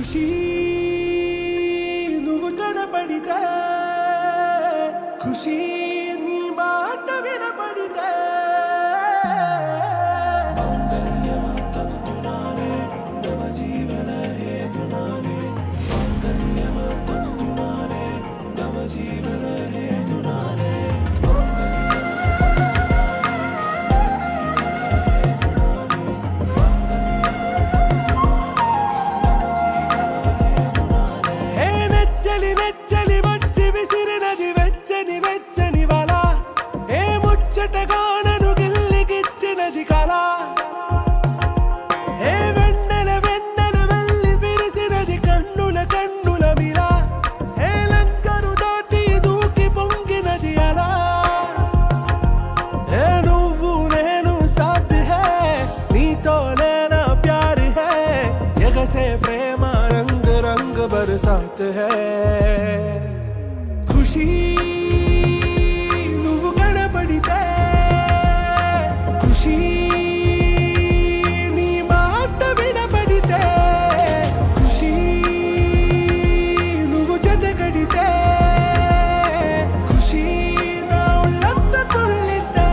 ఖుషీ నువ్వు కనపడితే ఖుషీ నీ మాట వినపడితే प्रेम रंग रंग बरसात है खुशी నువ్వు కనపడితే ఖుషీ నీ మాట వినపడితే ఖుషీ నువ్వు జతగడితే ఖుషీ నా ఒళ్ళంతా తుళ్ళితే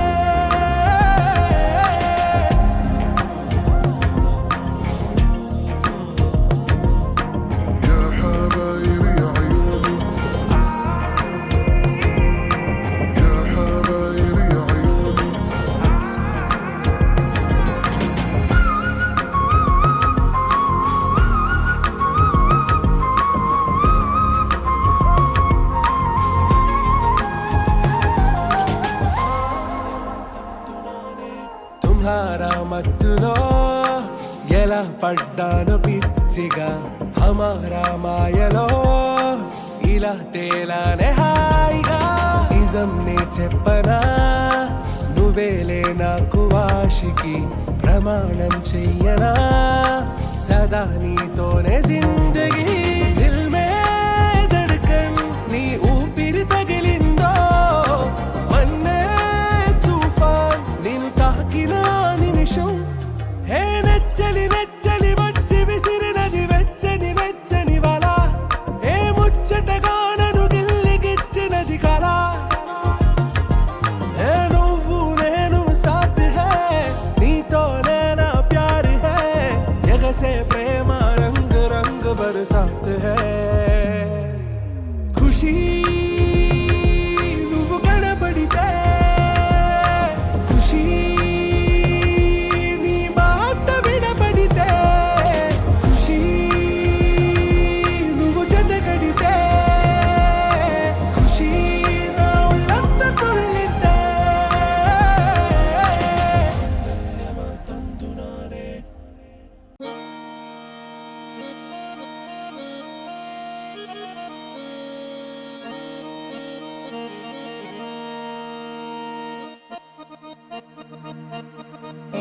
तुम्हारा మత్తులో ఎలా పడ్డాను పిచ్చిగా హమారా మాయలో ఇలా తేలానే హాయిగా నిజం నే చెప్పనా నువ్వేలే నాకు ఆశికి ప్రమాణం చెయ్యనా సదా నీతోనే జిందగీ దిల్ మే ధడ్కన్ నీ ఊపిరి తగిలిందో మన్నే తుఫాన్ నిన్ను తాకిన నిమిషం హే నెచ్చలి నెచ్చలి వచ్చి విసిరినది వెచ్చని వెచ్చని వల ఏ ముచ్చటగా నన్ను గిల్లిగిచ్చినది కళ ఏ నువ్వు నేను సాథ్ హై నీతోనే నా ప్యార్ హై ఎగసే ప్రేమ రంగ్ రంగ్ బరసాత్ హై ఖుషీ నువ్వు కనపడితే ఖుషీ నీ మాట వినపడితే ఖుషీ నువ్వు జతగడితే ఖుషీ నా ఒళ్ళంతా తుళ్ళితే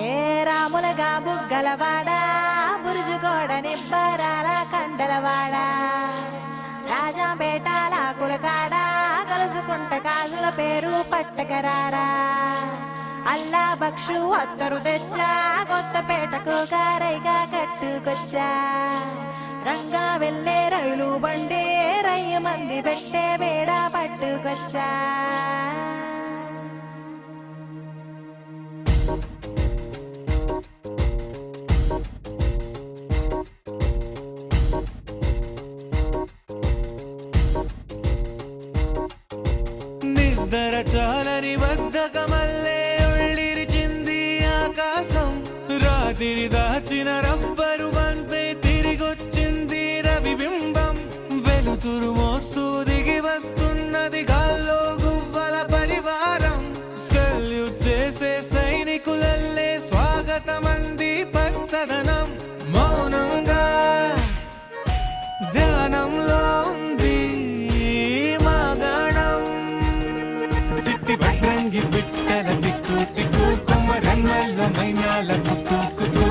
ఏ రాములగా బుగ్గలవాడ బురుజుగోడ నిబ్బరాల కండలవాడ రాజాపేటాల కులకాడ కలుసుకుంట కాజుల పేరు పట్టకరారా అల్లా బక్షు అత్తరు తెచ్చా కొత్తపేటకు కారైగా కట్టుకొచ్చా రంగా వెళ్ళే రైలు బండి రయ్య మంది పెట్టే బేడ పట్టుకొచ్చా నిద్ర చాలని బద్ధకమల్లే ఉళ్ళిరిచింది ఆకాశం రాత్రి దాచిన రబ్బరు బంతే తిరిగొచ్చింది రవిబింబం వెలుతురు మోస్తూ దిగి వస్తున్నది గాల్లో గువ్వల పరివారం సెల్యూట్ చేసే సైనికులల్లే స్వాగతమంది పచ్చదనం మౌనంగా ధ్యానంలో ఉంది మగణం చిట్టి భద్రంగి బిట్టల టిక్కు టిక్కు కొమ్మ రంగల్ల మైనాల కుక్కు కుక్కు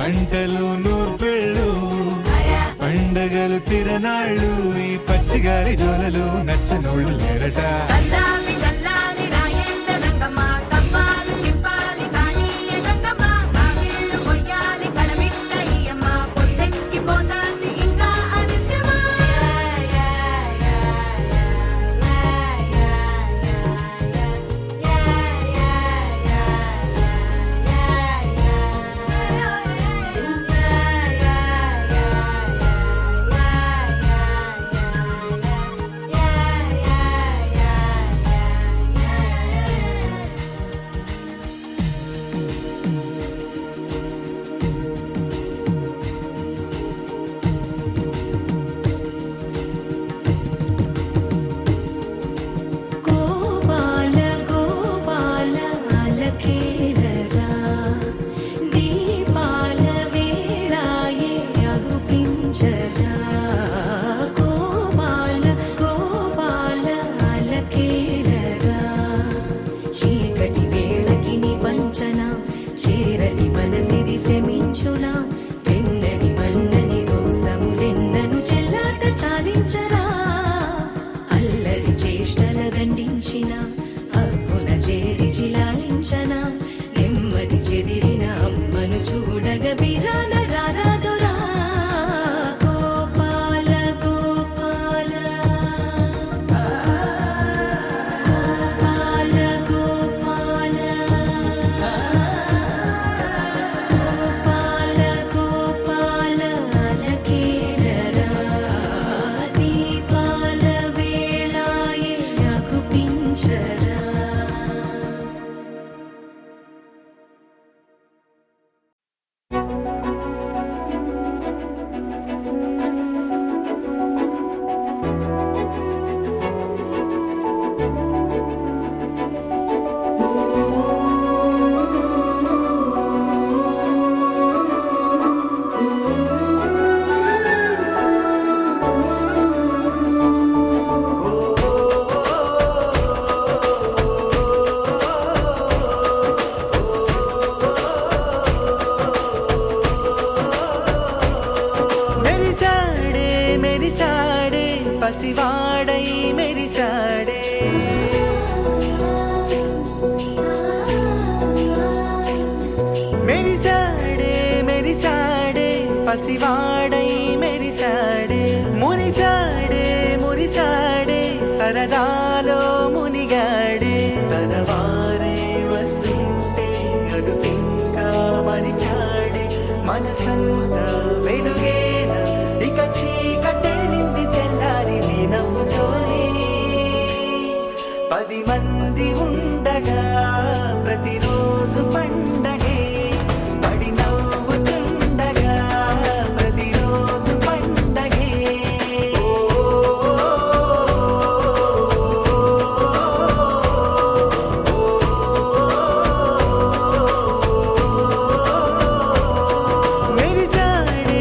పంటలు నూర్పిళ్ళు పండగలు తిరనాళ్ళు ఈ పచ్చిగారి జోలలు నచ్చనోళ్ళు లేరట చల్లాలి చల్లాలి రాయేంద్ర రంగమ్మ కవ్వాలి తిప్పాలి కానీయ గంగమ్మ కావిళ్ళు కొయ్యాలి కడమిట్ట ఈయమ్మ పొద్దెక్కిపోతాంది ఇంకా అలస్యమా గోపాల గోపాల అలకేలరా దీపాల వేళాయే అగుపించరా గోపాల గోపాల అలకేలరా చీకటి వేళకి నిబంచన చేరని మనసిది శమించునా వెన్నని మన్నని దోసములెన్నను చెల్లాట చాలించరా అల్లరి చేష్టల దండించిన హక్కున చేరి చిలాలించన నెమ్మది చెదిరిన అమ్మను చూడగ విరాన రారాదురా గోపాల గోపాల గోపాల గోపాల గోపాల గోపాల అలకేలరా దీపాల వేళాయే అగుపించరా మెరిసాడే మెరిసాడే పసివాడై మెరిసాడే మెరిసాడే మెరిసాడే పసివాడై మెరిసాడే మురిసాడే మురిసాడే సరదాలో మునిగాడే తనవారే వస్తుంటే అదుపింకా మరిచాడే మనసంతా వెలుగేన ఇక చీకటెళ్ళింది తెల్లారి నీ నవ్వుతోనే 10 మంది ఉండగా ప్రతిరోజు పండగే పడి నవ్వుతుండగా ప్రతిరోజు పండగే మెరిసాడే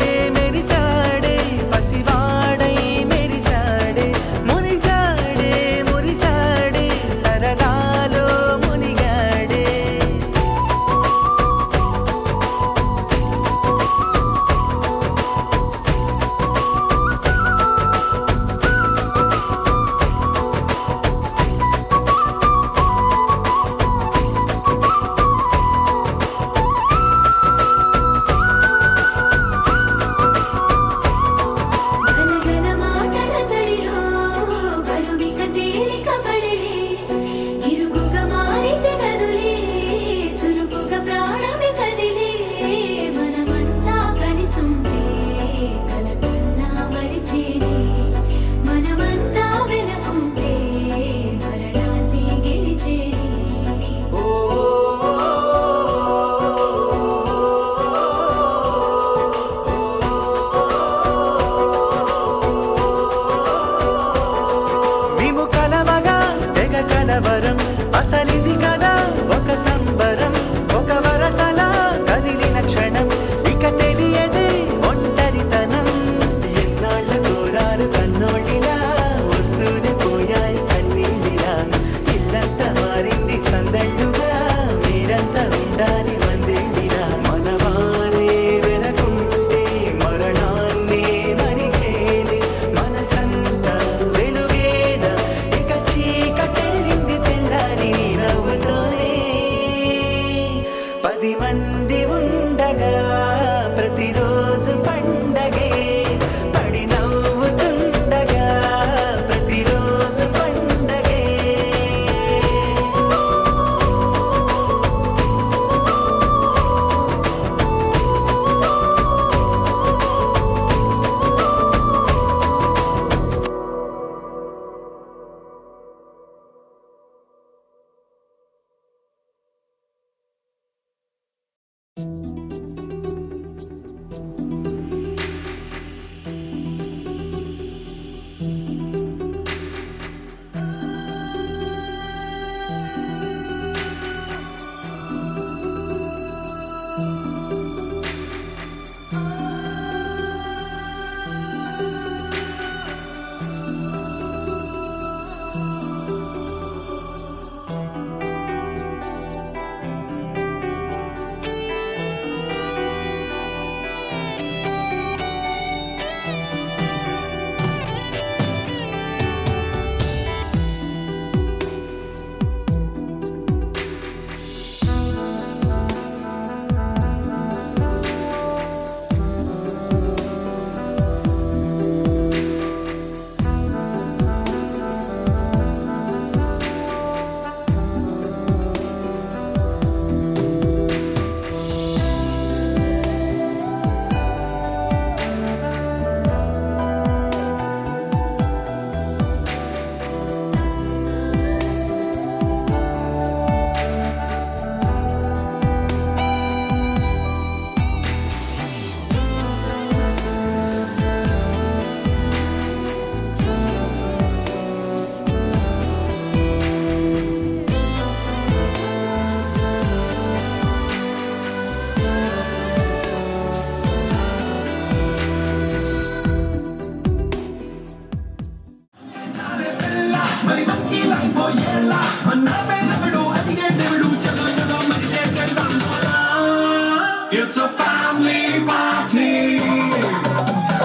It's a family party.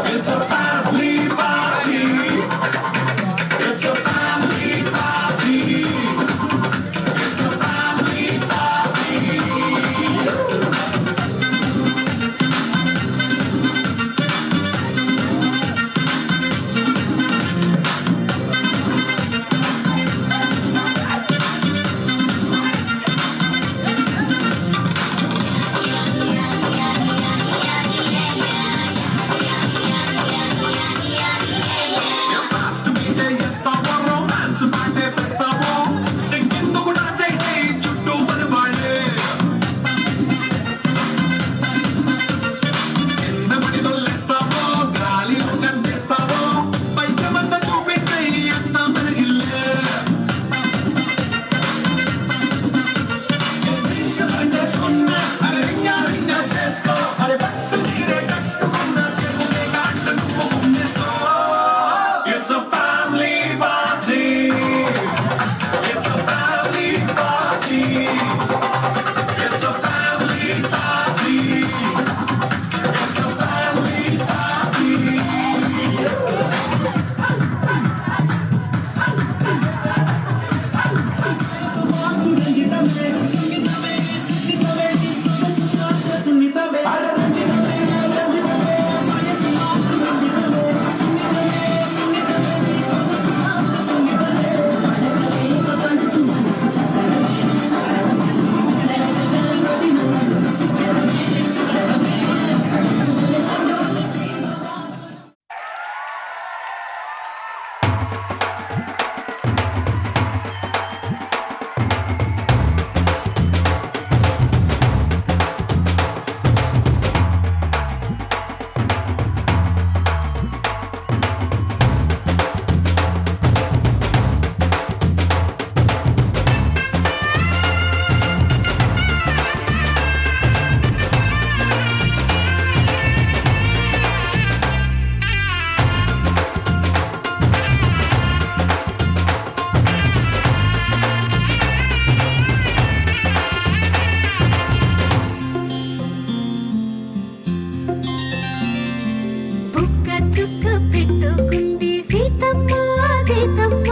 It's a family party. It's a family party. It's a family party. Fast మీద చేస్తావో రొమాన్స్ పాటే పెడతావో సింగిందు కూడా చేయి చుట్టూ పనివాళ్ళే కింద పడి దొల్లేస్తావో గాలిలో కనిపిస్తావో పైకమంత చూపించే అంత మనగిల్లే చేసుకున్నా అరే రింగా రింగా చేసుకో అరే పట్టు తీరే కట్టుకున్నా చెప్పునే కాళ్ళు నువ్వు గుమ్మేసుకో It's a family party. It's a family party. It's a family party. It's a family party. బుక్క చుక్క పెట్టుకుంది సీతమ్మ సీతమ్మ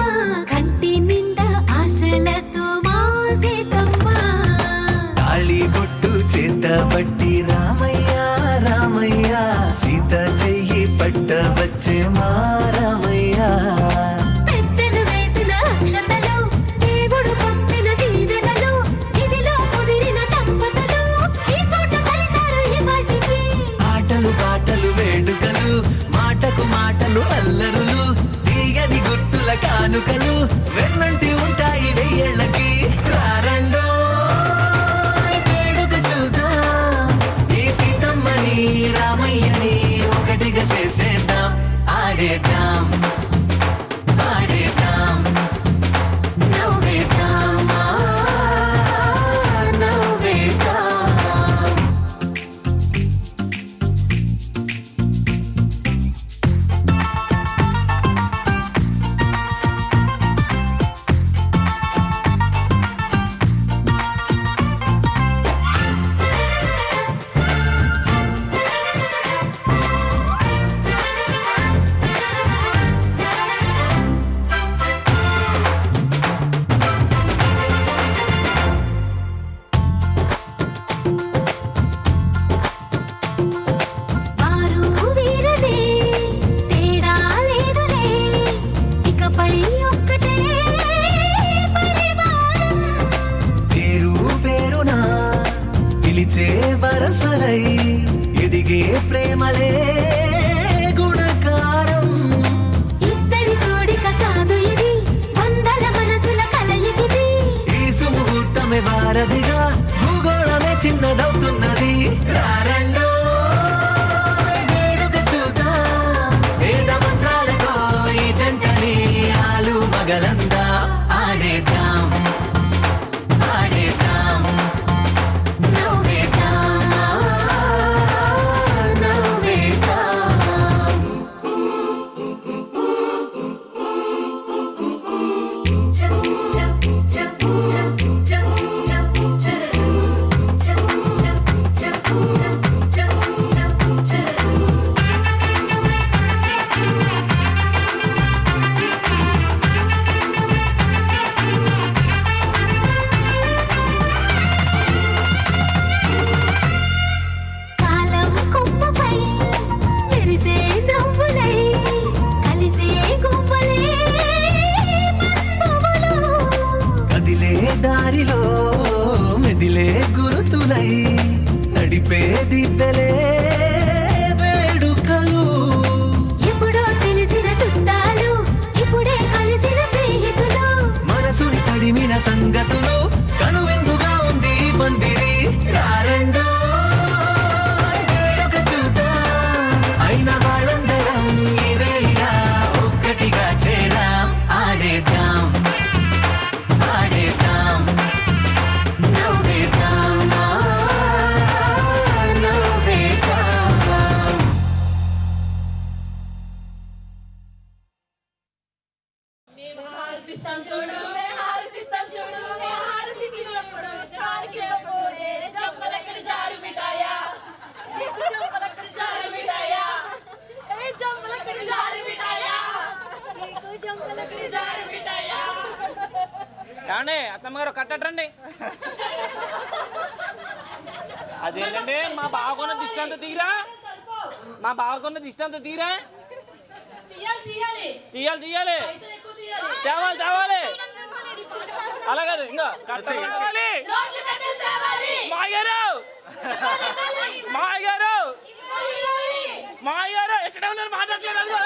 కంటి నిండా ఆశలతో మా సీతమ్మ తాళి బొట్టు చేత పట్టి రామయ్య రామయ్య సీత చెయ్యి పట్ట వచ్చే మా రామయ్య పెద్దలు వేసిన అక్షతలు దేవుడు పంపిన దీవెనలు ఇవిలో కుదిరిన దంపతులు ఈ చోట కలిసారు ఈ వాటికి ఆటలు పాటలు వేడుకలు మాటకు మాటలు అల్లరులు తీయని గుర్తుల కానుకలు వెన్నంటి ఉంటాయి వెయ్యేళ్ళకి రారండో వేడుక చూద్దాం ఈ సీతమ్మని రామయ్యని ఒకటిగా చేసేద్దాం ఆడేద్దాం పాడేద్దాం నవ్వేద్దాం నవ్వేద్దాం వారు వీరనే తేడా లేదులే ఇకపై ఒక్కటే పరివారం పేరు పేరునా పిలిచే వరసలై ఎదిగే ప్రేమలే గుణకారం ఇద్దరి కోడిక కాదు ఇది వందల మనసుల కలయికిది ఈ సుముహూర్తమే వారధిగా భూగోళమే చిన్నదవుతున్నది రారండో వేడుక చూద్దాం వేద మంత్రాలతో ఈ జంటని ఆలు మగలందా ఆడేద్దాం ఆడేద్దాం నవ్వేద్దాం నవ్వేద్దాం దిబ్బెలే వేడుకలు. ఎప్పుడో తెలిసిన చుట్టాలు ఇప్పుడే కలిసిన స్నేహితులు మనసుని తడిమిన సంగతులు కనువిందుగా ఉంది ఈ పందిరి. రారెండో వేడుక చూద్దాం, అయిన వాళ్ళందరం ఈ వేళ ఒక్కటిగా చేరాం. ఆడేద్దాం ఆడేద్దాం నవ్వేద్దాం నవ్వేద్దాం. ఏమండి అత్తమ్మగారు కట్టండి. అదేంటండి మా బావకున్న దిష్టి అంతా తీరా, మా బావకున్న దిష్టి అంతా తీరా. తీయాలి తీయాలి తేవాలి తేవాలి. అలాగే ఇంకా కట్టాలి. మాగారు మాగారు మాగారు ఎక్కడ ఉన్నారు మాట్లాడలేదు.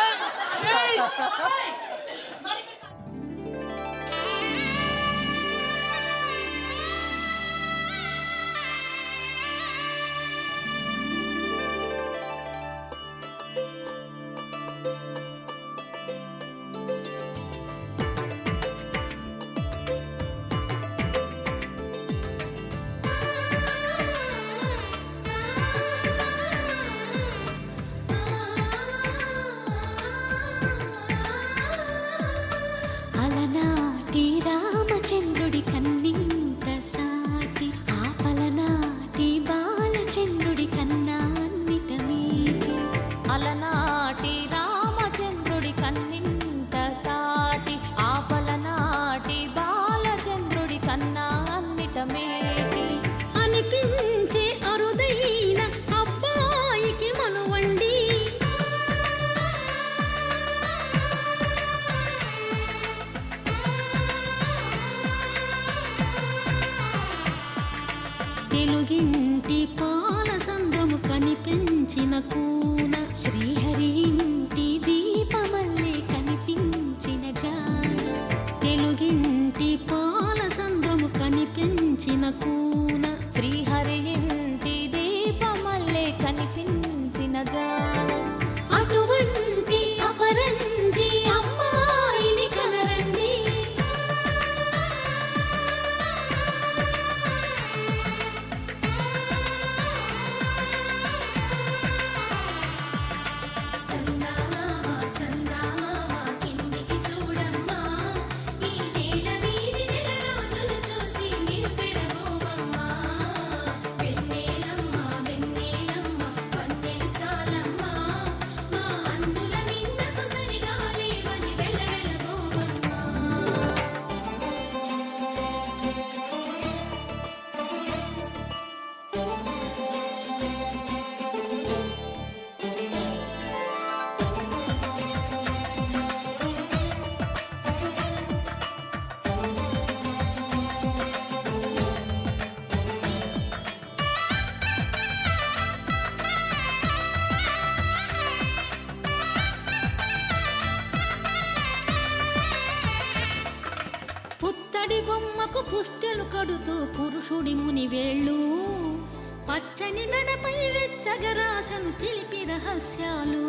అలనాటి రామచంద్రుడి కన్నింత సాటి ఆపలనాటి బాలచంద్రుడి కన్నా అన్నిట మీటి. అలనాటి రామచంద్రుడి కన్నింత సాటి ఆపలనాటి బాలచంద్రుడి కన్నా అన్నిట మేటి. అనిపించే అరుదైన అబ్బాయికి మనువండి తెలుగింటి పాల సంద్రము కనిపించిన కూన శ్రీహరి ఇంటి దీపమల్లే కనిపించిన జాన. తెలుగింటి పాల సంద్రము కనిపించిన కూన శ్రీహరి ఇంటి దీపమల్లే కనిపించిన జాన. అటువంటి అపరంజి అమ్మాయిని కనరండి. చందమామ చందమామ కిందికి చూడమ్మా, ఈ నేల వీధి నెల రోజులు చూసి నివ్వెరబోవమ్మా. వెన్నెలమ్మ వెన్నెలమ్మ వన్నెలు చాలమ్మా, మా అన్నుల మిన్నకు సరిగా లేవని వెలవెలబోవమ్మా. పుత్తడి బొమ్మకు పుస్తెలు కడుతూ పురుషుడి ముని వేళ్ళు, పచ్చని నడపై వెచ్చగరాసను చిలిపి రహస్యాలు.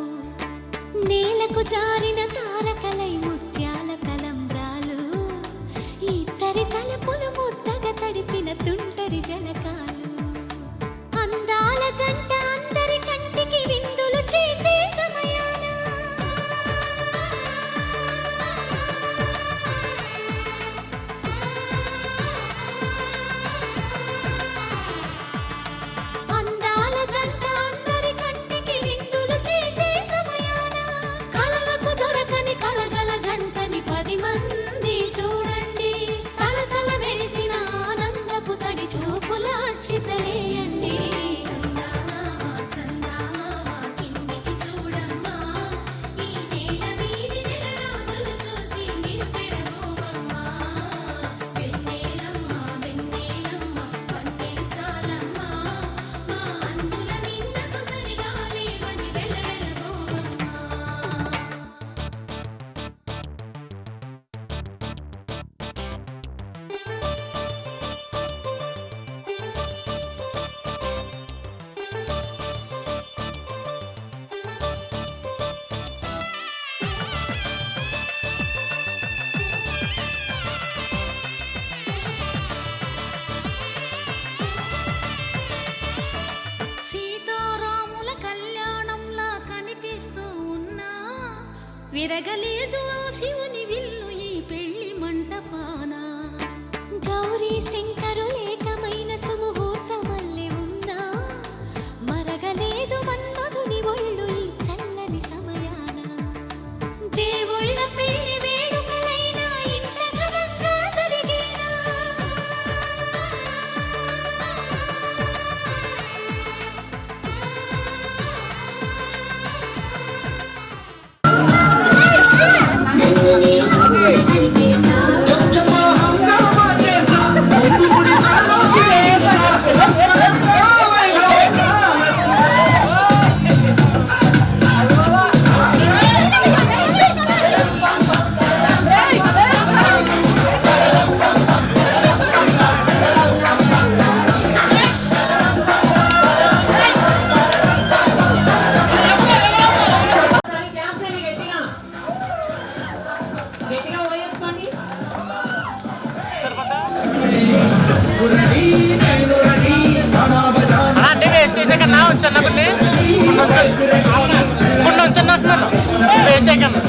నేలకు జారిన తారకలై ముత్యాల తలంబ్రాలు, ఇద్దరి తలపులు ముద్దగా తడిపిన తుంటరి జలకాలు. అందాల జంట అందరి కంటికి విందులు చేసే సమయాన అందాల జంట అందరి కంటికి విందులు చేసే సమయాన కలలకు దొరకని కలగల జంటని 10 మంది చూడండి. తలతల మెరిసిన ఆనందపు తడి చూపుల అక్షితలేయండి. చందమామ ముత్యాల కళ్యాణంలా కనిపిస్తూ ఉన్నా విరగలేదు ఆ శివుని విల్లు ఈ పెళ్లి మంటపాన. గౌరీ శంకరు ఏకమైన సుముహూర్తమల్లె ఉన్నా మరగలేదు మన్మధుని ఒళ్ళు ఈ చల్లని సమయాన. దేవుళ్ళ పెళ్లి వేడుకలైనా ఇంత ఘనంగా జరిగేనా? అంటే వేస్ట్ చేసే కన్నా చిన్నప్పటి కొన్ని ఉంచున్నట్టున్నాను వేస్ట్ చేయకన్నా.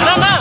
అన్నా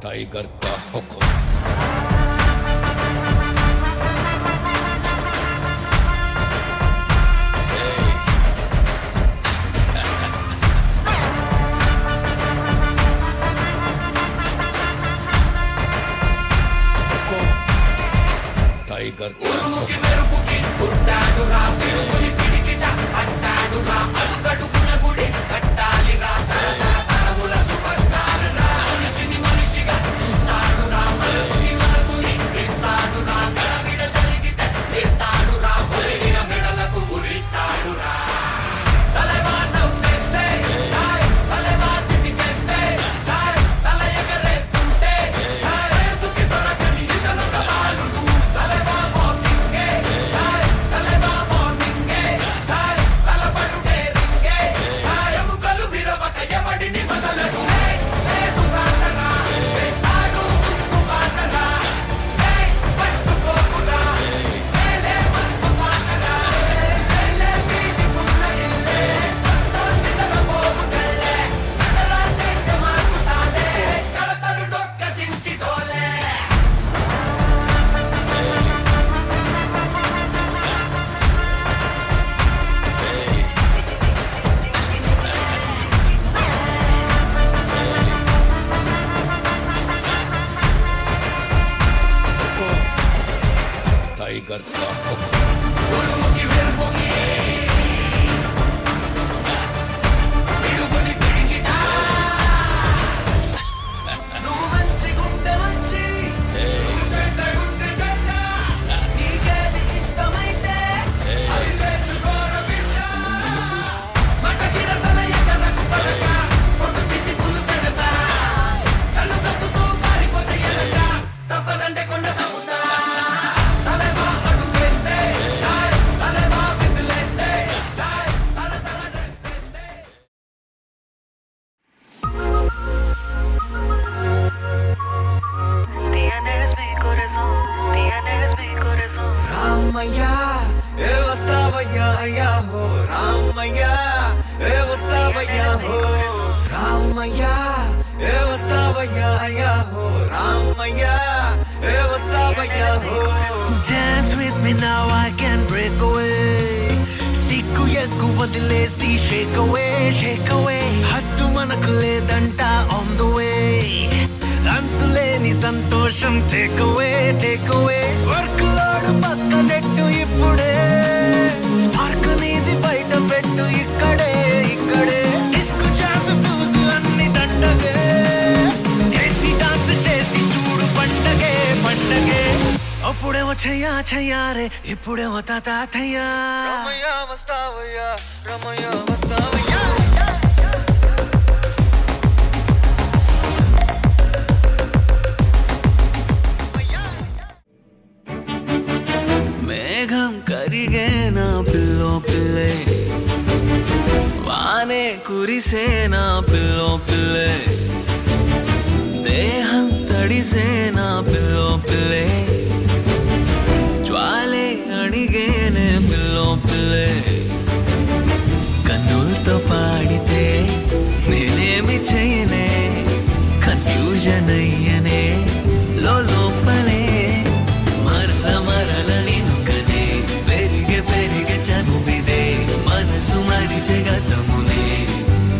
टाइगर का हुक्म। टाइगर का टाइगर का हुक्म। రామయ్యా ఏ వస్తావయ్యా అయ్యా హో రామయ్యా ఏ వస్తావయ్యా హో రామయ్యా ఏ వస్తావయ్యా అయ్యా హో రామయ్యా ఏ వస్తావయ్యా హో Dance with me now I can break away సిగ్గు ఎగ్గు వదిలేసి shake away హద్దు మనకు లేదంట on the way అంతులేని సంతోషం టేక్ అవే వర్క్ లోడ్ పక్కనెట్టు ఇప్పుడే స్పార్క్ నీది బయట పెట్టు ఇక్కడే డిస్కు జాజ్ బ్లూస్ అన్ని దండగే దేశీ డాన్స్ చేసి చూడు పండగే అప్పుడేమో చెయ్యారే ఇప్పుడేమో తాతయ్యా రమయ్య వస్తావయ్యా మేఘం కరిగే నా పిల్లే వానే కురిసే నా పిల్లే దేహం తడిసే నా పిల్లే జ్వాలే అడిగేనే పిల్లే కన్నులతో పాడితే నేనేమి చేయనే కన్ఫ్యూజన్ అయ్యనే లోపలే మరల నినుకనే పెరిగే చనువిదే మనసు మరిచే గతమునే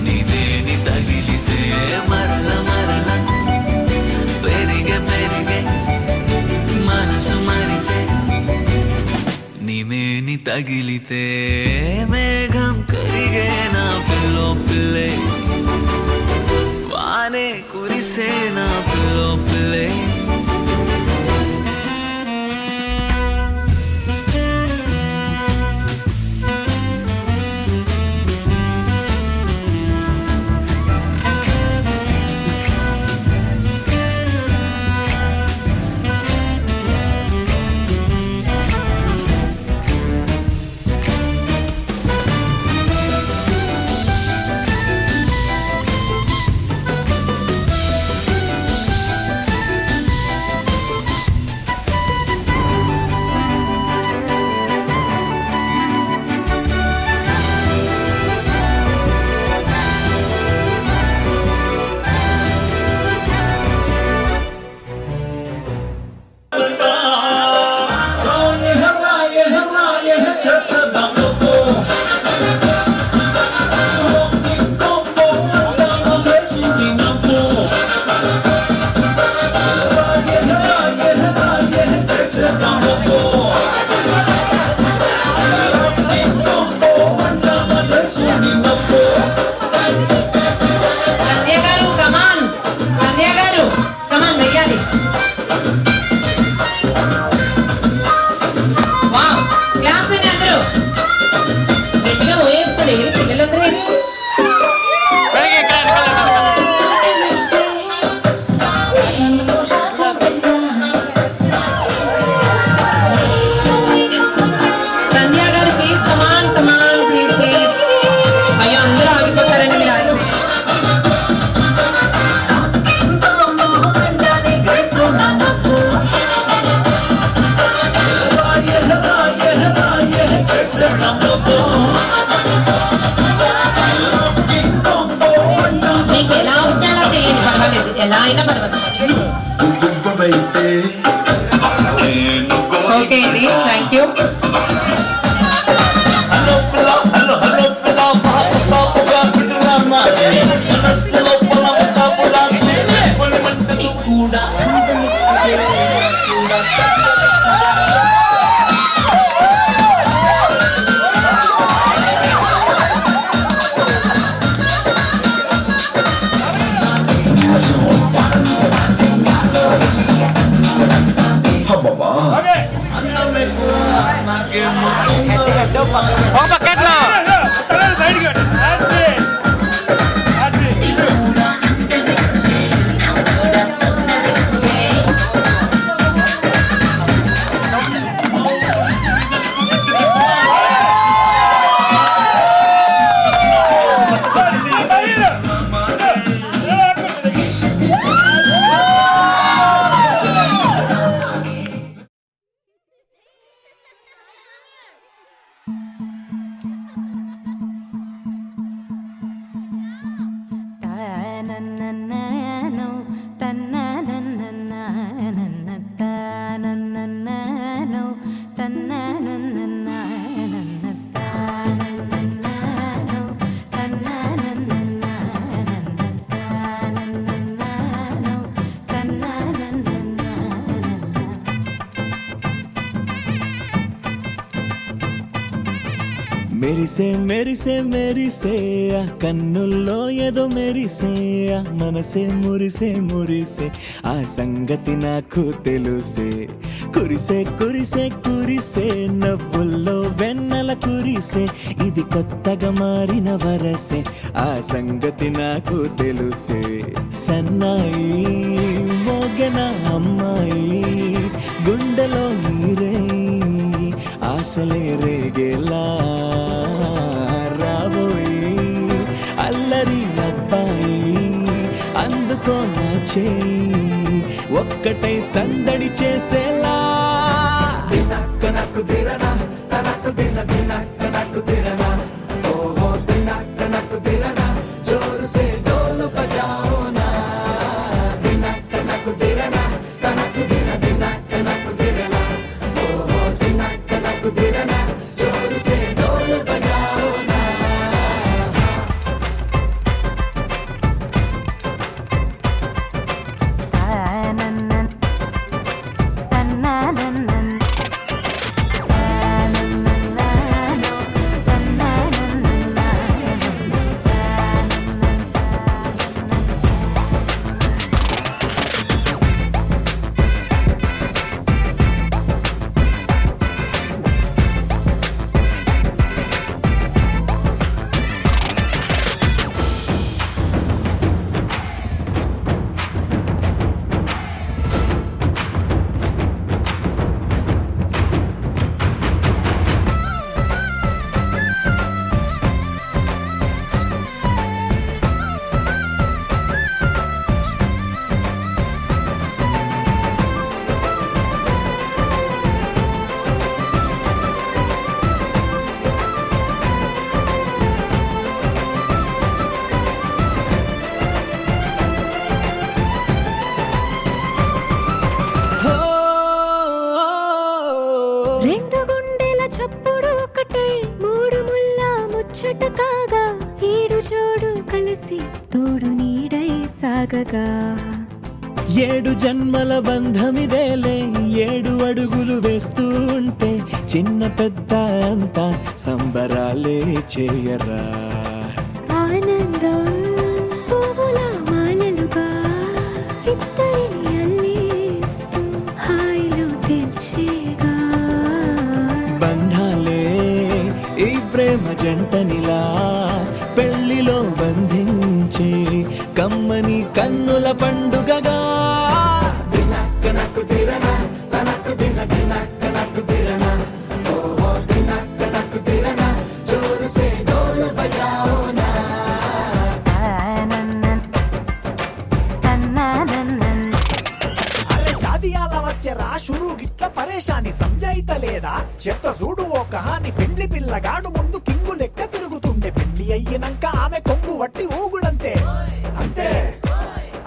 నీవేని తగిలితే మరల పెరిగే మనసు మరిచే నీవేని తగిలితే మేఘం కరిగే నా పిల్లే వానే కురిసే నా పిల్లే ఎలా అయినా పర్వాలేదు. ఓకే అండి, థ్యాంక్ యూ. ఒక బకెట్లో మెరిసే మెరిసే మెరిసే ఆ కన్నుల్లో ఏదో మెరిసే ఆ మనసే మురిసే మురిసే ఆ సంగతి నాకు తెలుసే. కురిసే కురిసే కురిసే నవ్వుల్లో వెన్నెల కురిసే ఇది కొత్తగా మారిన వరసే ఆ సంగతి నాకు తెలుసే. సన్నాయి మోగన అమ్మాయి గుండెలో ఈరే ఆశలే రేగేలా రాబోయి అల్లరి అబ్బాయి అందుకో నా చేయి ఒక్కటై సందడి చేసేలా. దినక్క నాకు దిరనా తనకు దిన దినక్క నాకు దిరనా ఓహో దినక్క నాకు దిరనా జోరు సే డోలు బజాओ నా. దినక్క నాకు దిరనా తనకు దిన దినక్క నాకు దిరనా ఓహో దినక్క నాకు దిరనా జోరు సే డోలు బజాओ నా. రెండు గుండెల చప్పుడు ఒకటే మూడు ముల్ల ముచ్చట కాగా ఏడు జోడు కలిసి తోడు నీడై సాగగా. ఏడు జన్మల బంధమిదేలే ఏడు అడుగులు వేస్తూ ఉంటే చిన్న పెద్ద అంతా సంబరాలే చేయరా. ఆనందం పువ్వుల మాలలుగా ఇద్దరిని అల్లేస్తూ హాయిలో తెల్చేగా. బంధాలే ఈ ప్రేమ జంటనిలా పెళ్లిలో బంధించే కమ్మని కన్నుల పండుగగా. దినక్క నాకు దిరనా తనకు దిన దినక్క నాకు దిరనా ఓహో దినక్క నాకు దిరనా జోరు సే డోలు బజాओ నా. అరే షాదియాల వచ్చెరా షురూ గిట్ల పరేషాని సంజాయితలేదా చెత్త చూడు ఓ కహాని. పెళ్లి పిల్లగాడు ముందు కింగు లెక్క తిరుగుతుండే పెళ్లి అయ్యినంక ఆమె కొంగు వట్టి ఊగుడంతే అంతే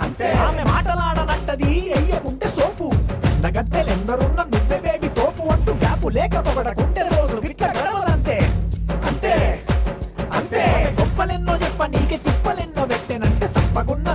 అంతే. ఆమె ఉన్నది ఎయ్యకుంటే సోపు అందగత్తెలెందరున్న నువ్వే బేబీ తోపు అంటూ గ్యాపు లేక పొగడకుంటే రోజు గిట్ల గడవదంతే అంతే అంతే గొప్పలెన్నో చెప్ప నీకే తిప్పలెన్నో పెట్టెనంటే సప్పగున్న